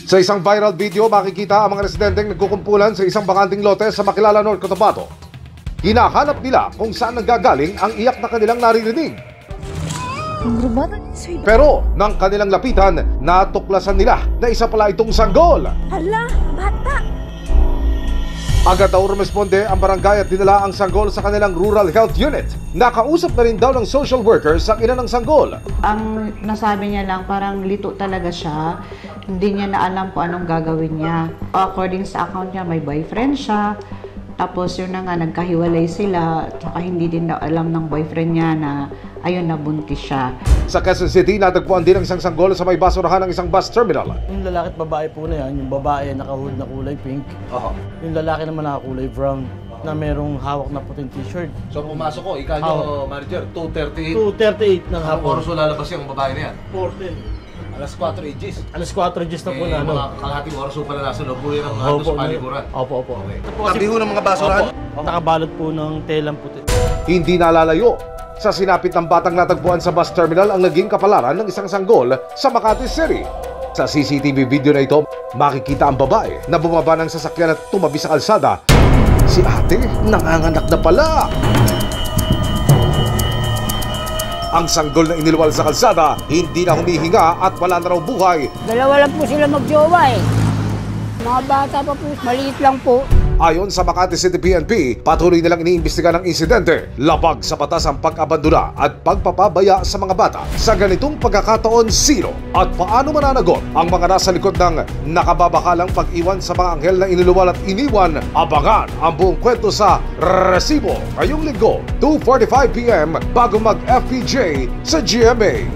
Sa isang viral video, makikita ang mga residenteng nagkukumpulan sa isang bakanting lote sa Makilala, North Cotabato. Hinahanap nila kung saan nanggagaling ang iyak na kanilang naririnig. Pero nang kanilang lapitan, natuklasan nila na isa pala itong sanggol. Hala, bata! Agad daw rumisponde ang barangay at dinala ang sanggol sa kanilang rural health unit. Nakausap na rin daw ng social workers ang ina ng sanggol. Ang nasabi niya lang, parang lito talaga siya. Hindi niya na alam kung anong gagawin niya. According sa account niya, may boyfriend siya. Tapos yun na nga, nagkahiwalay sila. Tsaka hindi din daw alam ng boyfriend niya na ayun, nabuntis siya. Sa Quezon City, natagpuan din ang isang sanggol sa may basurahan ng isang bus terminal. Yung lalaki at babae po na yan, yung babae nakahood na kulay pink. Yung lalaki naman nakakulay brown na merong hawak na puting t-shirt. So pumasok ko, ikaw nyo, manager, 2:38. 2:38 ng Anong hapon. oras lalabas yung babae na yan? 4:10. Alas 4 ages. Alas 4 just na po na ano. Mga kalahating oras po pala nasa loob po yan ang sa palikuran. Opo. Okay. Tabi ho ng mga basurahan? Nakabalot po ng telang puti. Hindi nalalayo. Sa sinapit ng batang natagpuan sa bus terminal ang naging kapalaran ng isang sanggol sa Makati City. Sa CCTV video na ito, makikita ang babae na bumaba ng sasakyan at tumabi sa kalsada. Si ate, nanganganak na pala! Ang sanggol na iniluwal sa kalsada, hindi na humihinga at wala na raw buhay. Dalawa lang po sila magjowa eh. Mga bata pa po, maliit lang po. Ayon sa Makati City PNP, patuloy nilang iniimbestiga ng insidente. Labag sa batas ang pag-abandona at pagpapabaya sa mga bata. Sa ganitong pagkakataon, sino at paano mananagot ang mga nasa likod ng nakababakalang pag-iwan sa mga anghel na iniluwal at iniwan? Abangan ang buong kwento sa Resibo ngayong linggo, 2:45 PM bago mag-FPJ sa GMA.